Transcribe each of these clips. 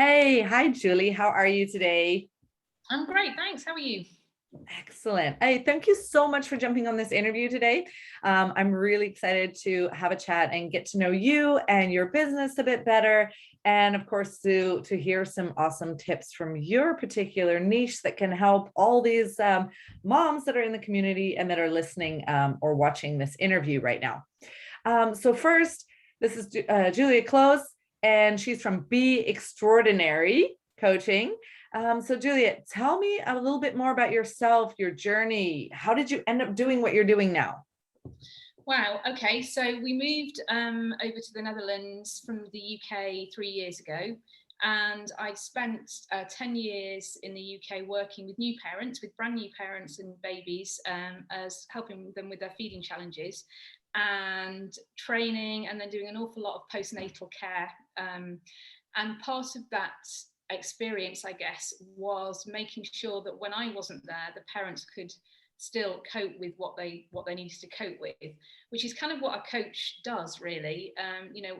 Hey, hi, Julie. How are you today? I'm great, thanks. How are you? Excellent. Hey, thank you so much for jumping on this interview today. I'm really excited to have a chat and get to know you and your business a bit better. And of course, to hear some awesome tips from your particular niche that can help all these moms that are in the community and that are listening or watching this interview right now. So first, this is Julia Close, and she's from Be Extraordinary Coaching. So Julia, tell me a little bit more about yourself, your journey. How did you end up doing what you're doing now? Wow, okay, so we moved over to the Netherlands from the UK 3 years ago, and I spent 10 years in the UK working with new parents, with brand new parents and babies, as helping them with their feeding challenges and training, and then doing an awful lot of postnatal care. And part of that experience, I guess, was making sure that when I wasn't there, the parents could still cope with what they needed to cope with, which is kind of what a coach does, really.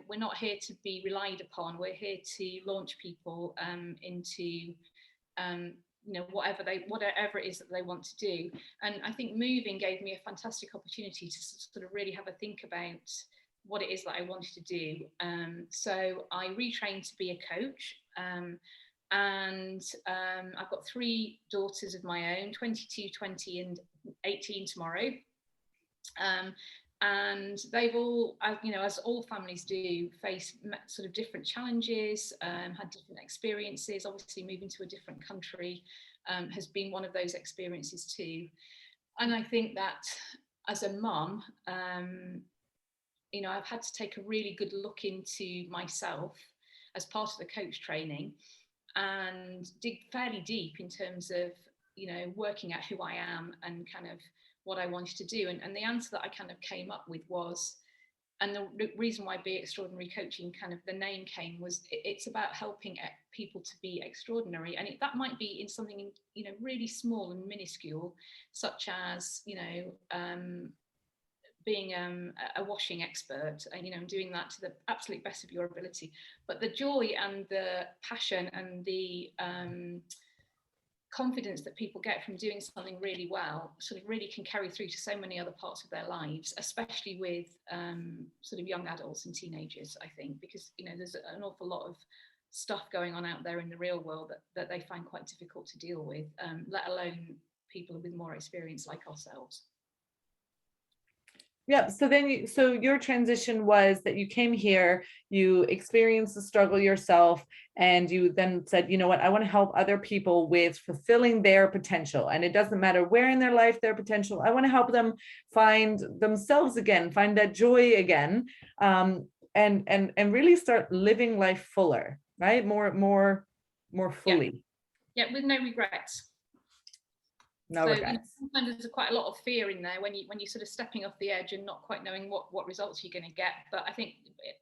We're not here to be relied upon. We're here to launch people into whatever it is that they want to do. And I think moving gave me a fantastic opportunity to sort of really have a think about what it is that I wanted to do. So I retrained to be a coach. And I've got three daughters of my own, 22, 20 and 18 tomorrow. And they've all, as all families do, face sort of different challenges, had different experiences. Obviously, moving to a different country has been one of those experiences too. And I think that as a mum, I've had to take a really good look into myself as part of the coach training and dig fairly deep in terms of, working out who I am and kind of what I wanted to do. And the answer that I kind of came up with was, and the reason why Be Extraordinary Coaching, kind of the name came, was it's about helping people to be extraordinary. And that might be in something, really small and minuscule, such as, being a washing expert, and doing that to the absolute best of your ability. But the joy and the passion and the confidence that people get from doing something really well sort of really can carry through to so many other parts of their lives, especially with sort of young adults and teenagers, I think, because there's an awful lot of stuff going on out there in the real world that they find quite difficult to deal with, let alone people with more experience like ourselves. Yep. So your transition was that you came here, you experienced the struggle yourself, and you then said, you know what, I want to help other people with fulfilling their potential. And it doesn't matter where in their life their potential. I want to help them find themselves again, find that joy again, and really start living life fuller, right? More fully. Yeah, with no regrets. No regrets. Sometimes there's quite a lot of fear in there when you're sort of stepping off the edge and not quite knowing what results you're going to get. But I think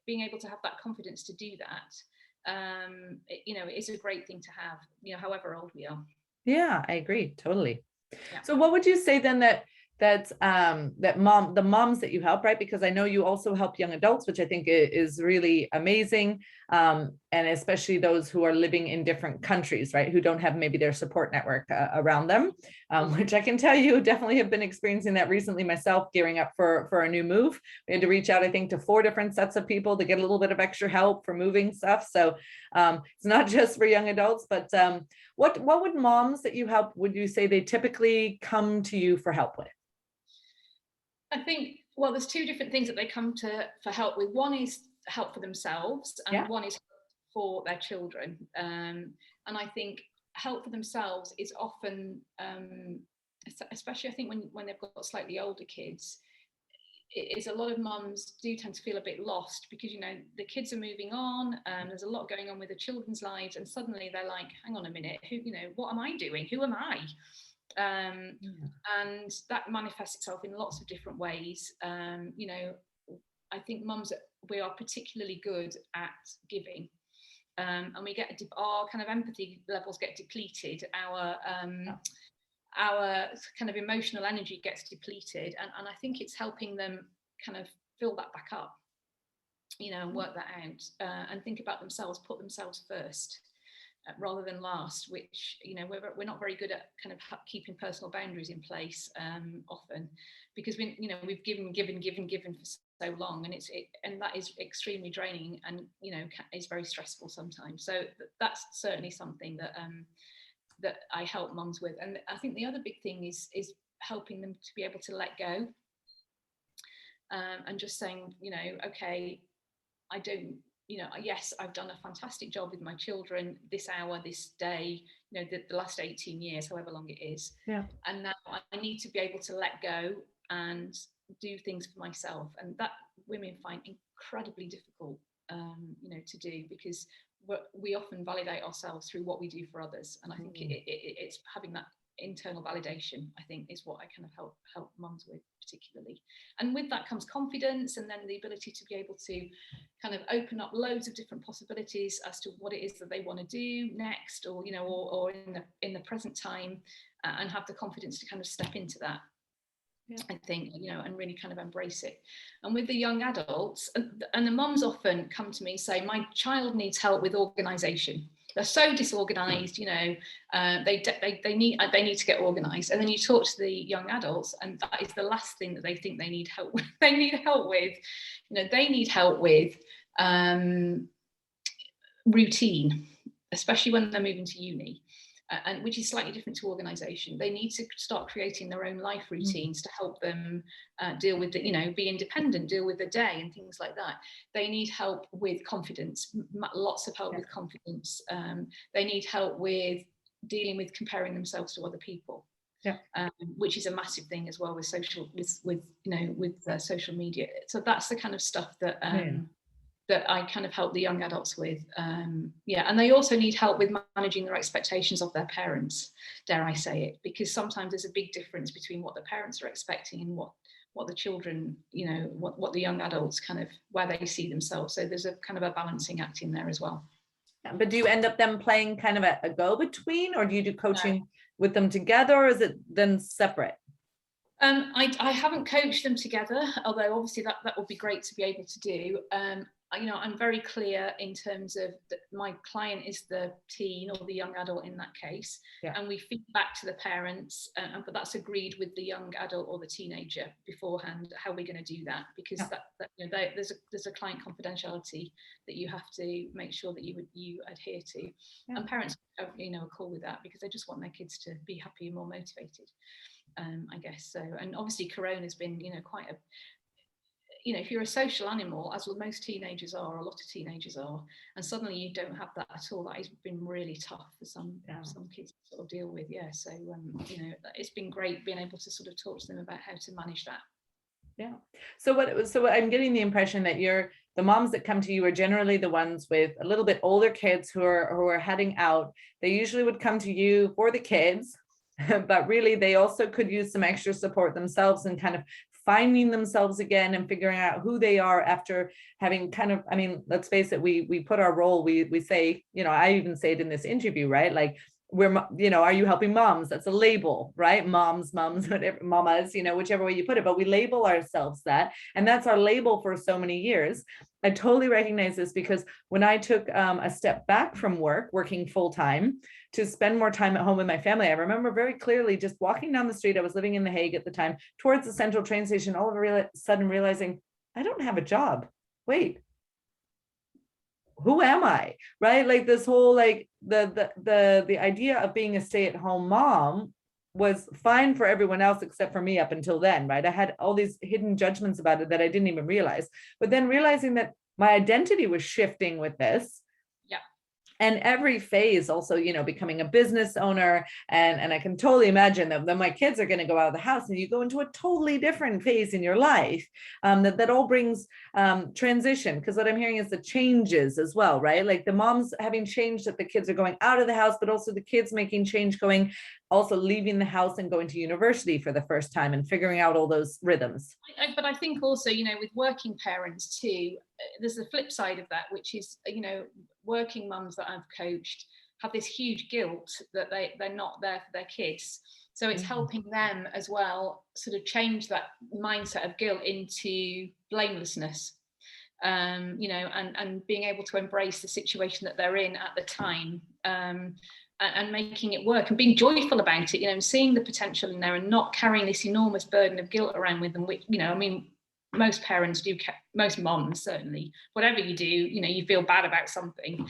being able to have that confidence to do that, it is a great thing to have, however old we are. Yeah, I agree. Totally. Yeah. So what would you say then that the moms that you help, right? Because I know you also help young adults, which I think is really amazing. And especially those who are living in different countries, right? Who don't have maybe their support network around them, which I can tell you definitely have been experiencing that recently myself, gearing up for a new move. We had to reach out, I think, to 4 different sets of people to get a little bit of extra help for moving stuff. So it's not just for young adults, but what would moms that you help, would you say they typically come to you for help with? I think, well, there's 2 different things that they come for help with. One is help for themselves, and one is for their children. And I think help for themselves is often, especially I think when they've got slightly older kids, is a lot of mums do tend to feel a bit lost because the kids are moving on, there's a lot going on with the children's lives, and suddenly they're like, hang on a minute, what am I doing? Who am I? And that manifests itself in lots of different ways. I think mums, we are particularly good at giving, and we get our kind of empathy levels get depleted, our kind of emotional energy gets depleted, and I think it's helping them kind of fill that back up, and work that out, and think about themselves, put themselves first. rather than last, which, you know, we're not very good at kind of keeping personal boundaries in place often, because we've given for so long, and that is extremely draining, and, you know, is very stressful sometimes. So that's certainly something that that I help mums with. And I think the other big thing is helping them to be able to let go, and just saying, you know, okay, I don't, you know, yes, I've done a fantastic job with my children this hour, this day, you know, the last 18 years, however long it is. Yeah. And now I need to be able to let go and do things for myself. And that women find incredibly difficult, you know, to do, because we often validate ourselves through what we do for others. And I think it's having that internal validation, I think, is what I kind of help mums with particularly. And with that comes confidence, and then the ability to be able to kind of open up loads of different possibilities as to what it is that they want to do next, or, you know, or in the present time, and have the confidence to kind of step into that. Yeah. I think, you know, and really kind of embrace it. And with the young adults, and the mums often come to me and say, my child needs help with organisation. They're so disorganised, you know, they need to get organised. And then you talk to the young adults, and that is the last thing that they think they need help with. They need help with, you know, they need help with routine, especially when they're moving to uni. And which is slightly different to organisation. They need to start creating their own life routines to help them deal with, you know, be independent, deal with the day and things like that. They need help with confidence, lots of help with confidence. They need help with dealing with comparing themselves to other people, which is a massive thing as well with social media. So that's the kind of stuff that that I kind of help the young adults with. And they also need help with managing their expectations of their parents, dare I say it, because sometimes there's a big difference between what the parents are expecting and what the children, you know, what the young adults kind of, where they see themselves. So there's a kind of a balancing act in there as well. But do you end up them playing kind of a go-between, or do you do coaching with them together, or is it then separate? I haven't coached them together, although obviously that would be great to be able to do. You know, I'm very clear in terms of that my client is the teen or the young adult in that case, and we feed back to the parents, but that's agreed with the young adult or the teenager beforehand, how we're going to do that, because that you know, there's a client confidentiality that you have to make sure that you adhere to, and parents are, you know, are cool with that, because they just want their kids to be happy and more motivated, I guess. So, and obviously Corona has been, you know, quite a, you know, if you're a social animal, as most teenagers are, a lot of teenagers are, and suddenly you don't have that at all, that has been really tough for some kids to sort of deal with. So you know, it's been great being able to sort of talk to them about how to manage that. So I'm getting the impression that the moms that come to you are generally the ones with a little bit older kids who are heading out. They usually would come to you for the kids, but really they also could use some extra support themselves and kind of finding themselves again and figuring out who they are after having kind of, I mean, let's face it, we put our role, we say, you know, I even say it in this interview, right? Like, we're, you know, are you helping moms? That's a label, right? Moms, whatever, mamas, you know, whichever way you put it, but we label ourselves that, and that's our label for so many years. I totally recognize this, because when I took a step back from working full time to spend more time at home with my family, I remember very clearly just walking down the street. I was living in The Hague at the time, towards the central train station, all of a sudden realizing I don't have a job. Wait, who am I? Right? Like this whole, like the idea of being a stay-at-home mom was fine for everyone else except for me up until then, right? I had all these hidden judgments about it that I didn't even realize. But then realizing that my identity was shifting with this. And every phase also, you know, becoming a business owner. And I can totally imagine that then my kids are going to go out of the house and you go into a totally different phase in your life. That all brings transition, because what I'm hearing is the changes as well, right? Like the moms having changed, that the kids are going out of the house, but also the kids making change, also leaving the house and going to university for the first time and figuring out all those rhythms. But I think also, you know, with working parents too, there's the flip side of that, which is, you know, working mums that I've coached have this huge guilt that they're not there for their kids. So it's helping them as well sort of change that mindset of guilt into blamelessness. you know, and being able to embrace the situation that they're in at the time, and making it work and being joyful about it, you know, and seeing the potential in there and not carrying this enormous burden of guilt around with them, which, you know, I mean, most parents do, most moms certainly, whatever you do, you know, you feel bad about something.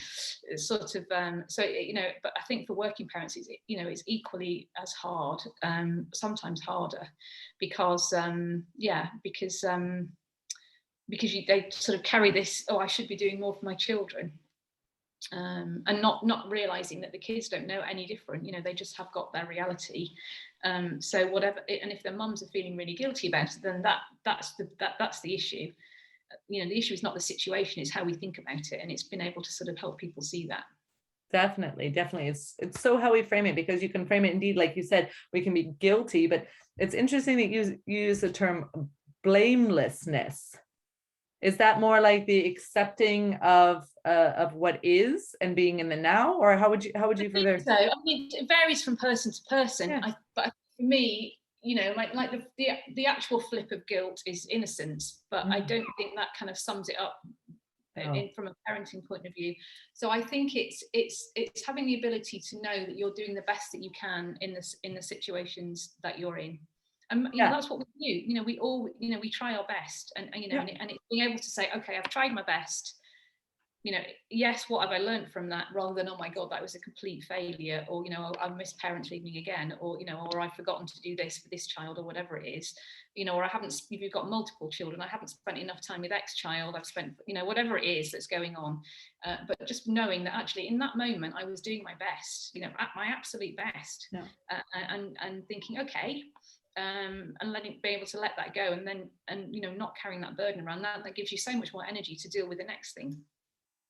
It's sort of, so, you know, but I think for working parents, it's, you know, it's equally as hard, sometimes harder, because, because they sort of carry this, oh, I should be doing more for my children. And not realizing that the kids don't know any different, you know, they just have got their reality. So whatever, and if their mums are feeling really guilty about it, then that's the issue. You know, the issue is not the situation, it's how we think about it, and it's been able to sort of help people see that. Definitely. It's so how we frame it, because you can frame it indeed, like you said, we can be guilty, but it's interesting that you use the term blamelessness. Is that more like the accepting of what is and being in the now, or how would you further? So I mean, it varies from person to person. Yeah. But for me, you know, like the actual flip of guilt is innocence, but I don't think that kind of sums it up from a parenting point of view. So I think it's having the ability to know that you're doing the best that you can in the situations that you're in. And you know, that's what we do. You know, we all, you know, we try our best, and you know, and it's being able to say, okay, I've tried my best. You know, yes, what have I learned from that, rather than, oh my God, that was a complete failure, or, you know, I missed parents leaving again, or, you know, or I've forgotten to do this for this child, or whatever it is, you know, or I haven't, if you've got multiple children, I haven't spent enough time with X child, I've spent, you know, whatever it is that's going on. But just knowing that actually in that moment I was doing my best, you know, at my absolute best, and thinking, okay, and be able to let that go, and then, and you know, not carrying that burden around, that gives you so much more energy to deal with the next thing.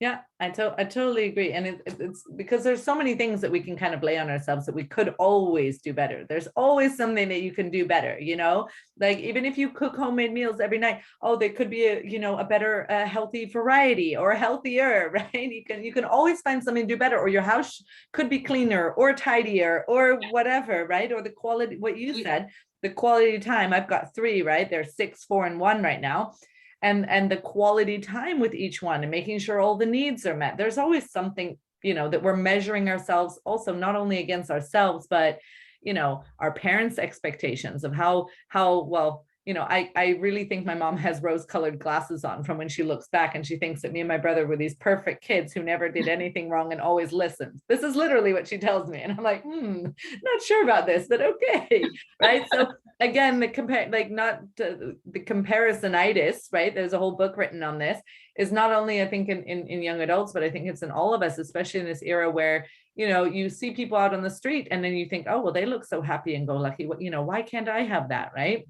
Yeah, I totally agree. And it's because there's so many things that we can kind of lay on ourselves that we could always do better. There's always something that you can do better, you know, like even if you cook homemade meals every night, oh, there could be a better healthy variety, or healthier, right? You can always find something to do better, or your house could be cleaner or tidier or whatever, right? Or the quality, what you said, the quality time. I've got 3, right? They're 6, 4, and 1 right now. And the quality time with each one, and making sure all the needs are met. There's always something, you know, that we're measuring ourselves also, not only against ourselves, but, you know, our parents' expectations of how well, you know, I really think my mom has rose-colored glasses on from when she looks back, and she thinks that me and my brother were these perfect kids who never did anything wrong and always listened. This is literally what she tells me. And I'm like, not sure about this, but okay. Right. So again, the comparisonitis, right? There's a whole book written on this, is not only, I think, in young adults, but I think it's in all of us, especially in this era where, you know, you see people out on the street and then you think, oh, well, they look so happy and go lucky. You know, why can't I have that? Right.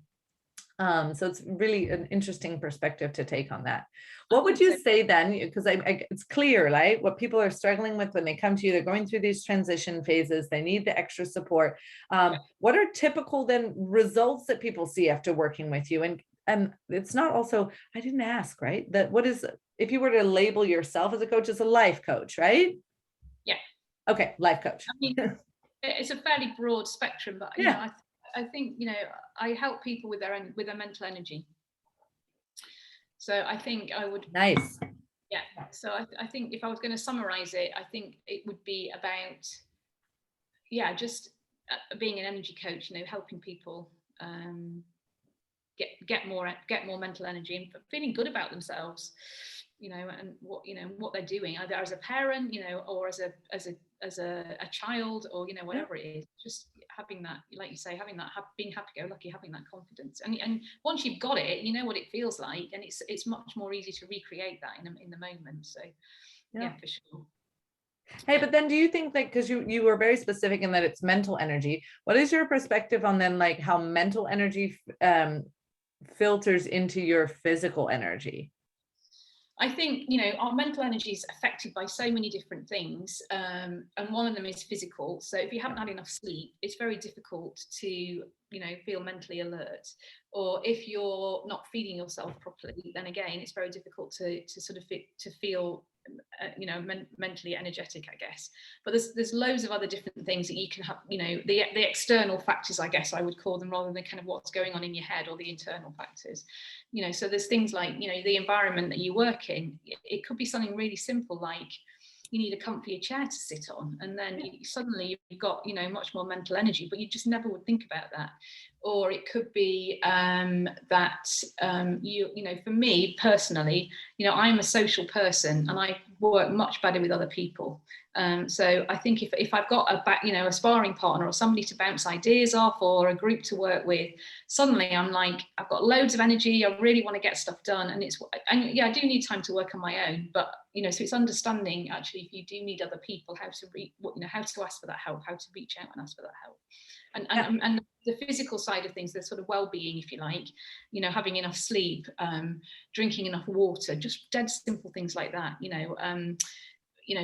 So it's really an interesting perspective to take on that. What would you say then? Because it's clear, right? What people are struggling with when they come to you, they're going through these transition phases, they need the extra support. What are typical then results that people see after working with you? And it's not also, I didn't ask, right? That what is, if you were to label yourself as a coach, as a life coach, right? Yeah. Okay, life coach. I mean, it's a fairly broad spectrum, but you know, I think, you know, I help people with their mental energy. So I think I would. Nice. Yeah. So I think if I was going to summarize it, I think it would be about, just being an energy coach, you know, helping people get more mental energy and feeling good about themselves, you know, and what they're doing, either as a parent, you know, or as a child, or, you know, whatever it is, just having that, like you say, being happy-go-lucky, having that confidence, and once you've got it, you know what it feels like, and it's much more easy to recreate that in the moment. So yeah, for sure. Hey, but then do you think, like, because you were very specific in that it's mental energy, what is your perspective on then, like, how mental energy filters into your physical energy? I think, you know, our mental energy is affected by so many different things, and one of them is physical. So if you haven't had enough sleep, it's very difficult to feel mentally alert, or if you're not feeding yourself properly, then again it's very difficult to sort of feel mentally energetic, I guess. But there's loads of other different things that you can have, the external factors, I guess I would call them, rather than kind of what's going on in your head, or the internal factors. So there's things like the environment that you work in. It could be something really simple, like you need a comfy chair to sit on, and then suddenly you've got much more mental energy, but you just never would think about that. Or it could be that for me personally, I'm a social person and I work much better with other people. So I think if I've got a sparring partner or somebody to bounce ideas off, or a group to work with, suddenly I'm like, I've got loads of energy, I really want to get stuff done. And I do need time to work on my own, but so it's understanding actually, if you do need other people, how to ask for that help, how to reach out and ask for that help. And the physical side of things, the sort of well-being, if you like, having enough sleep, drinking enough water, just dead simple things like that.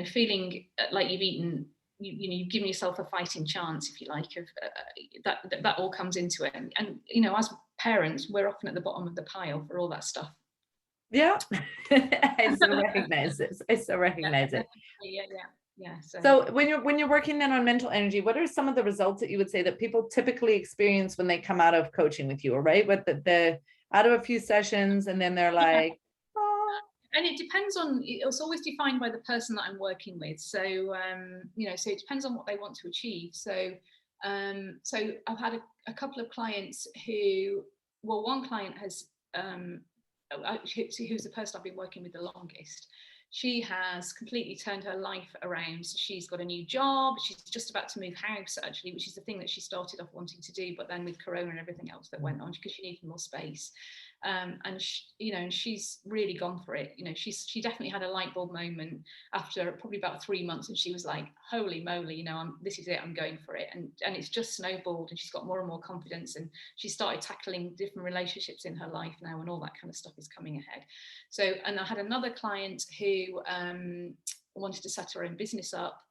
Feeling like you've eaten, you've given yourself a fighting chance, if you like, of that all comes into it. And as parents, we're often at the bottom of the pile for all that stuff. Yeah, I so recognize this. I so recognize it. Yeah. So when you're working then on mental energy, what are some of the results that you would say that people typically experience when they come out of coaching with you, or right? What the out of a few sessions, and then they're like, oh. And it depends on, it's always defined by the person that I'm working with. So, so it depends on what they want to achieve. So, I've had a couple of clients who, well, one client has, who's the person I've been working with the longest. She has completely turned her life around. So she's got a new job. She's just about to move house, actually, which is the thing that she started off wanting to do. But then with Corona and everything else that went on, because she needed more space. And she's really gone for it. She definitely had a light bulb moment after probably about 3 months, and she was like, holy moly, this is it, I'm going for it. And it's just snowballed, and she's got more and more confidence, and she started tackling different relationships in her life now, and all that kind of stuff is coming ahead. So, and I had another client who wanted to set her own business up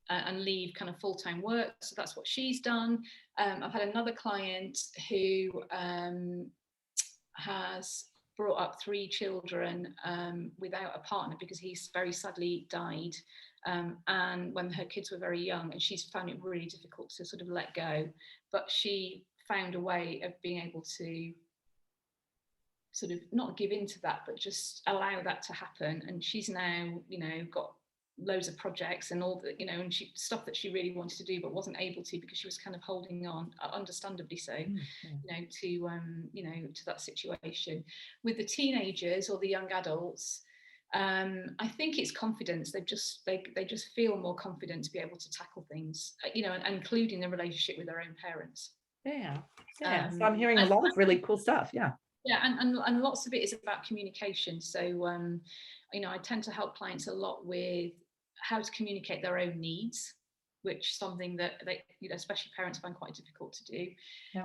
and leave kind of full-time work. So that's what she's done. I've had another client who has brought up 3 children without a partner, because he's very sadly died, and when her kids were very young, and she's found it really difficult to sort of let go, but she found a way of being able to sort of not give in to that, but just allow that to happen. And she's now got loads of projects and all that, and stuff that she really wanted to do but wasn't able to, because she was kind of holding on, understandably so, to that situation. With the teenagers or the young adults, I think it's confidence. They just feel more confident to be able to tackle things, including the relationship with their own parents. So I'm hearing a lot of really cool stuff. And lots of it is about communication. So I tend to help clients a lot with how to communicate their own needs, which is something that they, especially parents, find quite difficult to do.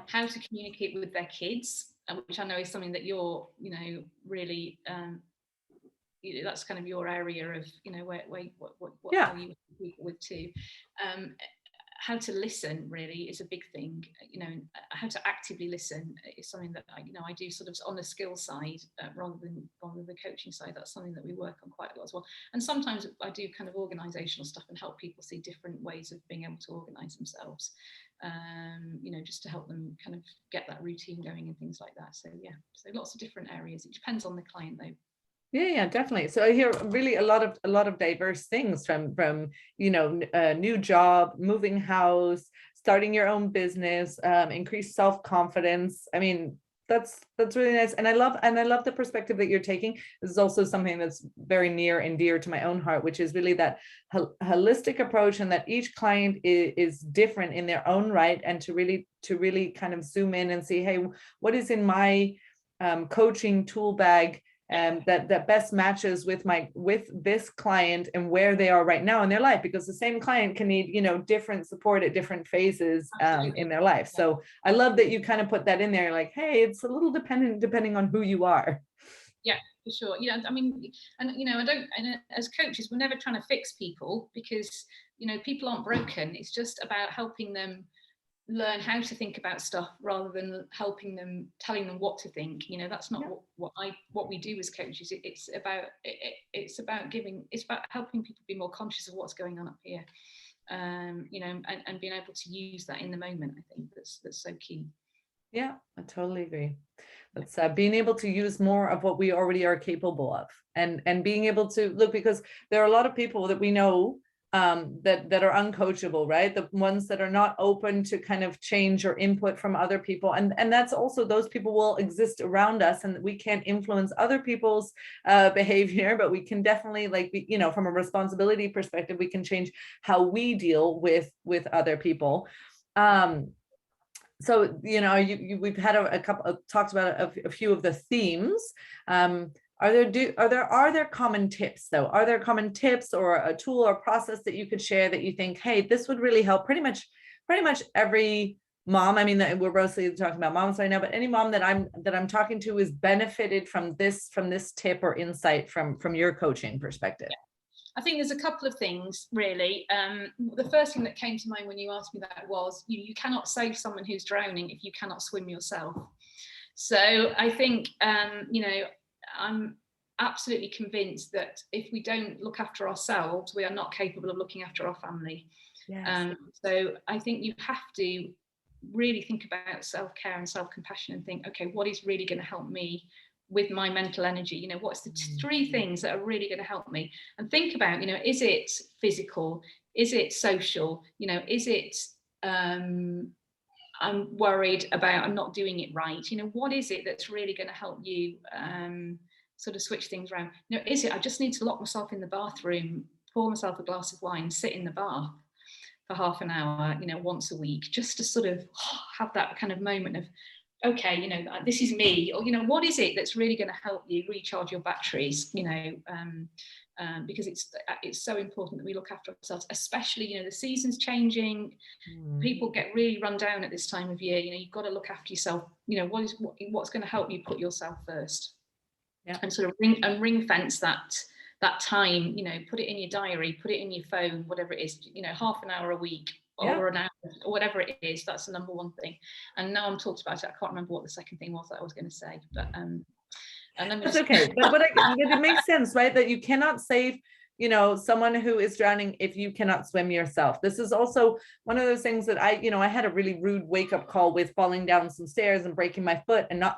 How to communicate with their kids, which I know is something that you're really that's kind of your area of what are you people with too. How to listen really is a big thing. How to actively listen is something that I do sort of on the skill side rather than on the coaching side. That's something that we work on quite a lot as well. And sometimes I do kind of organizational stuff and help people see different ways of being able to organize themselves, just to help them kind of get that routine going and things like that. So lots of different areas. It depends on the client though. Yeah, definitely. So I hear really a lot of diverse things from new job, moving house, starting your own business, increased self-confidence. I mean, that's really nice. And I love the perspective that you're taking. This is also something that's very near and dear to my own heart, which is really that holistic approach, and that each client is different in their own right, and to really kind of zoom in and see, hey, what is in my coaching tool bag that best matches with this client and where they are right now in their life, because the same client can need different support at different phases in their life. So I love that you kind of put that in there, like, hey, it's a little depending on who you are. Yeah, for sure. I mean, and and as coaches, we're never trying to fix people, because people aren't broken. It's just about helping them learn how to think about stuff rather than helping them, telling them what to think. You know, that's not what we do as coaches. It's about helping people be more conscious of what's going on up here. You know, and being able to use that in the moment. I think that's so key. Yeah, I totally agree. That's being able to use more of what we already are capable of, and being able to look, because there are a lot of people that we know that are uncoachable, right? The ones that are not open to kind of change or input from other people, and that's also, those people will exist around us, and we can't influence other people's behavior, but we can definitely, like, you know, from a responsibility perspective, we can change how we deal with other people. So, you know, we've had a couple talked about a few of the themes. Are there common tips though? Are there common tips or a tool or process that you could share that you think, hey, this would really help pretty much every mom? I mean, we're mostly talking about moms right now, but any mom that I'm talking to is benefited from this tip or insight from your coaching perspective. Yeah. I think there's a couple of things, really. The first thing that came to mind when you asked me that was, you cannot save someone who's drowning if you cannot swim yourself. So I think, you know, I'm absolutely convinced that if we don't look after ourselves, we are not capable of looking after our family. Yes. So I think you have to really think about self-care and self-compassion and think, okay, what is really going to help me with my mental energy? You know, what's the three things that are really going to help me? And think about, you know, is it physical? Is it social? You know, is it I'm worried about I'm not doing it right? You know, what is it that's really going to help you sort of switch things around? You know, is it I just need to lock myself in the bathroom, pour myself a glass of wine, sit in the bath for half an hour, you know, once a week, just to sort of have that kind of moment of, okay, you know, this is me, or, you know, what is it that's really going to help you recharge your batteries, you know, because it's so important that we look after ourselves, especially, you know, the season's changing, people get really run down at this time of year. You know, you've got to look after yourself. You know, what's going to help you put yourself first, and sort of ring fence that time. You know, put it in your diary, put it in your phone, whatever it is. You know, half an hour a week. Or an hour, or whatever it is. That's the number one thing. And now I'm talked about it, I can't remember what the second thing was that I was going to say. But and that's okay. But it makes sense, right? That you cannot save, you know, someone who is drowning if you cannot swim yourself. This is also one of those things that I had a really rude wake-up call with falling down some stairs and breaking my foot and not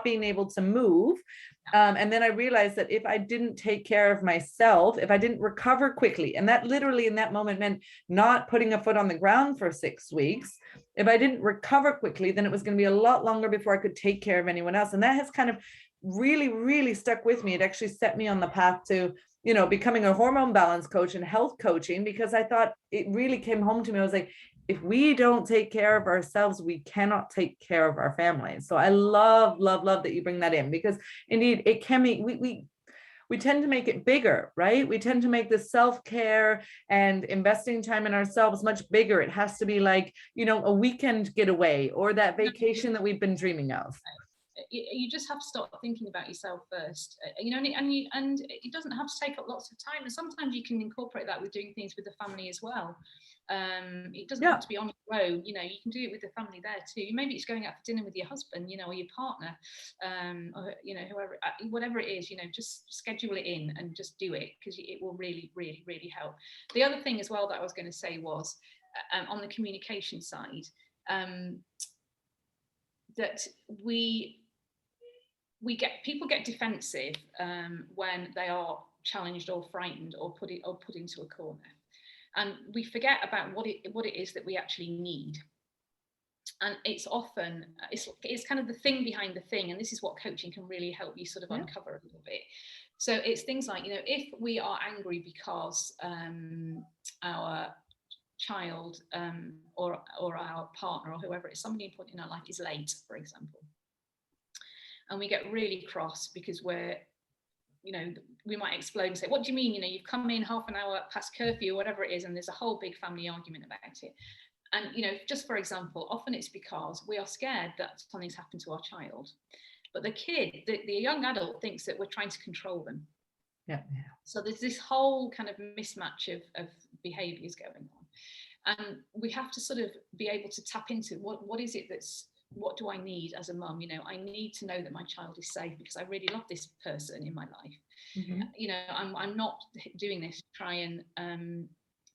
being able to move. And then I realized that if I didn't take care of myself, if I didn't recover quickly, and that literally in that moment meant not putting a foot on the ground for 6 weeks, if I didn't recover quickly, then it was going to be a lot longer before I could take care of anyone else. And that has kind of really, really stuck with me. It actually set me on the path to, you know, becoming a hormone balance coach and health coaching, because I thought it really came home to me. I was like, if we don't take care of ourselves, we cannot take care of our families. So I love that you bring that in, because indeed it can be, we tend to make it bigger, right? We tend to make the self-care and investing time in ourselves much bigger. It has to be like, you know, a weekend getaway or that vacation that we've been dreaming of. You just have to start thinking about yourself first, you know, and it doesn't have to take up lots of time, and sometimes you can incorporate that with doing things with the family as well. It doesn't have to be on your own, you know, you can do it with the family there too. Maybe it's going out for dinner with your husband, you know, or your partner, or, you know, whatever it is, you know, just schedule it in and just do it, because it will really, really, really help. The other thing as well that I was going to say was on the communication side, that people get defensive when they are challenged or frightened or put into a corner, and we forget about what it is that we actually need. And it's often it's kind of the thing behind the thing, and this is what coaching can really help you sort of uncover a little bit. So it's things like, you know, if we are angry because our child or our partner or whoever it is, somebody important in our life is late, for example, and we get really cross because we're, you know, we might explode and say, what do you mean, you know, you've come in half an hour past curfew or whatever it is, and there's a whole big family argument about it. And, you know, just for example, often it's because we are scared that something's happened to our child, but the kid, the young adult, thinks that we're trying to control them. So there's this whole kind of mismatch of behaviors going on. And we have to sort of be able to tap into what is it what do I need as a mum? You know, I need to know that my child is safe because I really love this person in my life. Mm-hmm. You know, I'm not doing this to try and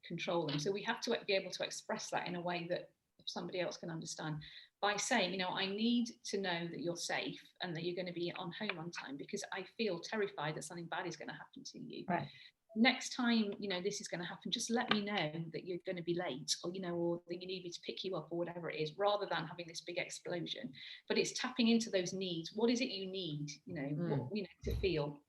control them. So we have to be able to express that in a way that somebody else can understand, by saying, you know, I need to know that you're safe and that you're going to be on home on time because I feel terrified that something bad is going to happen to you. Right. Next time, you know, this is going to happen, just let me know that you're going to be late, or, you know, or that you need me to pick you up, or whatever it is, rather than having this big explosion. But it's tapping into those needs. What is it you need, you know, what, you know, to feel?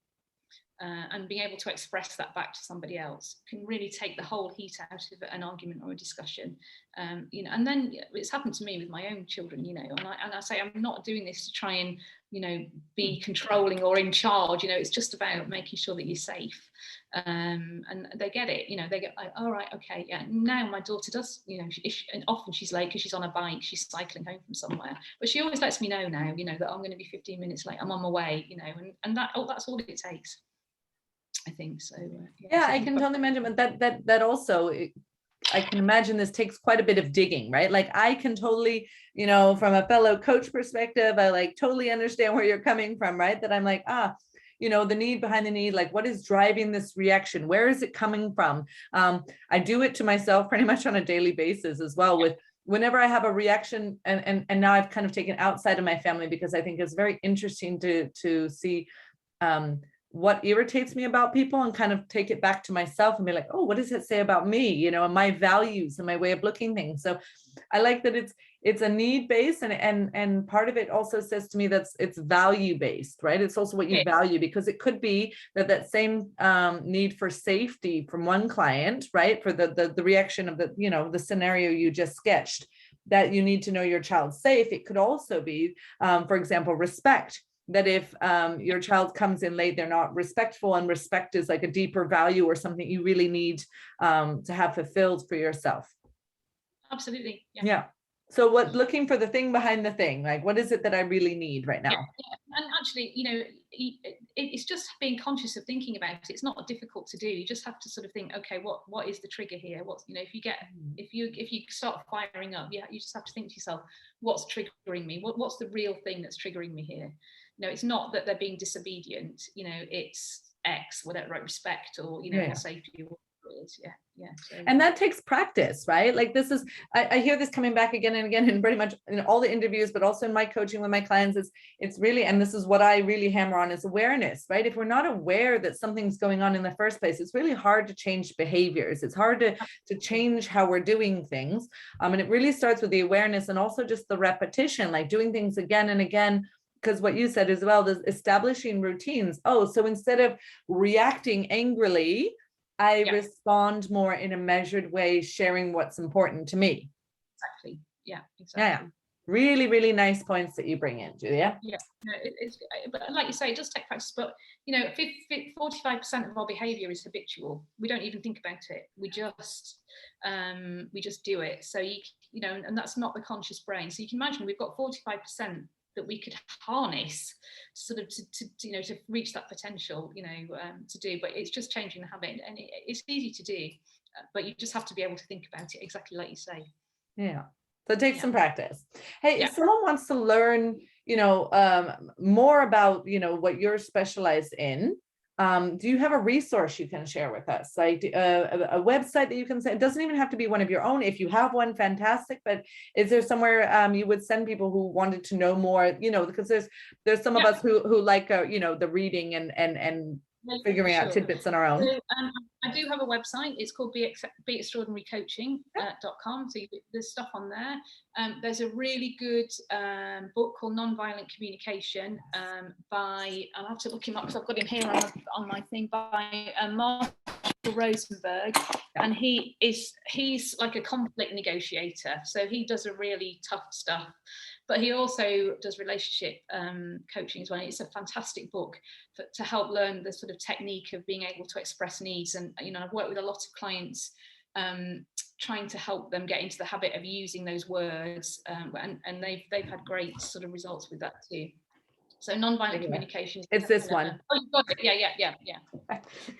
And being able to express that back to somebody else can really take the whole heat out of an argument or a discussion. You know, and then it's happened to me with my own children, you know, and I say I'm not doing this to try and, you know, be controlling or in charge. You know, it's just about making sure that you're safe. And they get it, you know, they get like, all right, okay, yeah. Now my daughter does, you know, and often she's late because she's on a bike, she's cycling home from somewhere, but she always lets me know now, you know, that I'm going to be 15 minutes late, I'm on my way, you know, and that's all it takes, I think. So yeah, I can totally imagine, but that also, I can imagine this takes quite a bit of digging, right? Like I can totally, you know, from a fellow coach perspective, I like totally understand where you're coming from, right? That I'm like, you know, the need behind the need, like what is driving this reaction? Where is it coming from? I do it to myself pretty much on a daily basis as well, with whenever I have a reaction, and now I've kind of taken outside of my family, because I think it's very interesting to see what irritates me about people and kind of take it back to myself and be like, oh, what does it say about me, you know, and my values and my way of looking things. So I like that it's a need based, and part of it also says to me that it's value based, right? It's also what you value, because it could be that same need for safety from one client, right, for the reaction of the, you know, the scenario you just sketched, that you need to know your child's safe. It could also be, for example, respect. That if your child comes in late, they're not respectful, and respect is like a deeper value or something you really need to have fulfilled for yourself. Absolutely. Yeah. So what, looking for the thing behind the thing, like what is it that I really need right now? Yeah. And actually, you know, it's just being conscious of thinking about it. It's not difficult to do. You just have to sort of think, okay, what is the trigger here? What's, you know, if you start firing up, you just have to think to yourself, what's triggering me? What's the real thing that's triggering me here? You know, it's not that they're being disobedient, you know, it's X, whatever, right, respect, or, you know, or safety, or whatever it is. So, and that takes practice, right? Like this is, I hear this coming back again and again in pretty much in all the interviews, but also in my coaching with my clients, it's really, and this is what I really hammer on, is awareness, right? If we're not aware that something's going on in the first place, it's really hard to change behaviors. It's hard to change how we're doing things. And it really starts with the awareness, and also just the repetition, like doing things again and again. Because what you said as well is establishing routines. Oh, so instead of reacting angrily, I respond more in a measured way, sharing what's important to me. Exactly. Yeah. Really, really nice points that you bring in, Julia. Yeah. No, but like you say, it does take practice. But you know, 45% of our behaviour is habitual. We don't even think about it. We just do it. So you know, and that's not the conscious brain. So you can imagine we've got 45% that we could harness sort of to you know, to reach that potential, you know, to do, but it's just changing the habit, and it's easy to do, but you just have to be able to think about it exactly like you say. Yeah, so it takes some practice. Hey, if someone wants to learn, you know, more about, you know, what you're specialized in, do you have a resource you can share with us, like a website that you can say? It doesn't even have to be one of your own. If you have one, fantastic. But is there somewhere you would send people who wanted to know more? You know, because there's some of us who like you know, the reading and figuring out tidbits on our own. So, I do have a website. It's called beextraordinarycoaching.com. So there's stuff on there. There's a really good book called Nonviolent Communication by, I'll have to look him up because I've got him here on my thing, by Marshall Rosenberg, and he's like a conflict negotiator. So he does a really tough stuff, but he also does relationship coaching as well. It's a fantastic book to help learn the sort of technique of being able to express needs. And you know, I've worked with a lot of clients trying to help them get into the habit of using those words, and they've had great sort of results with that too. So nonviolent communication. It's this one. Oh, you got it. Yeah.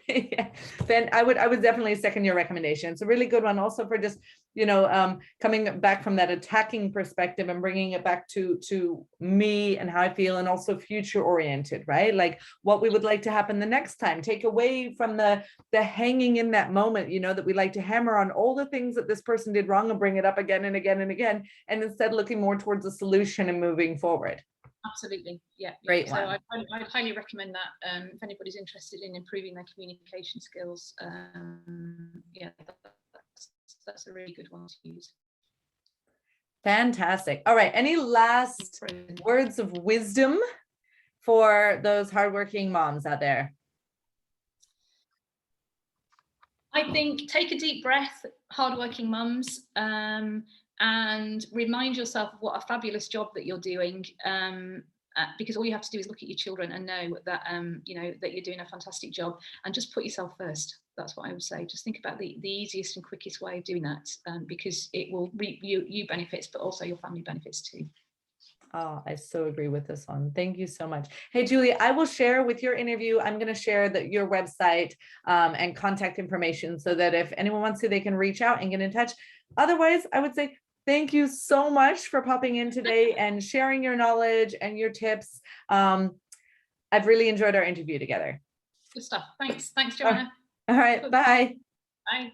Yeah. Then I would definitely second your recommendation. It's a really good one, also for just, you know, coming back from that attacking perspective and bringing it back to me and how I feel, and also future oriented, right? Like what we would like to happen the next time. Take away from the hanging in that moment, you know, that we like to hammer on all the things that this person did wrong and bring it up again and again and again, and instead looking more towards a solution and moving forward. Absolutely. Yeah. Great So one. I'd highly recommend that if anybody's interested in improving their communication skills. Yeah, that's a really good one to use. Fantastic. All right. Any last words of wisdom for those hardworking moms out there? I think take a deep breath, hardworking mums, and remind yourself of what a fabulous job that you're doing. Because all you have to do is look at your children and know that you know that you're doing a fantastic job, and just put yourself first. That's what I would say. Just think about the easiest and quickest way of doing that, because it will reap you benefits, but also your family benefits too. Oh, I so agree with this one. Thank you so much. Hey, Julie, I will share with your interview. I'm going to share your website and contact information so that if anyone wants to, they can reach out and get in touch. Otherwise, I would say thank you so much for popping in today and sharing your knowledge and your tips. I've really enjoyed our interview together. Good stuff. Thanks. Thanks, Joanna. All right. Bye. Bye.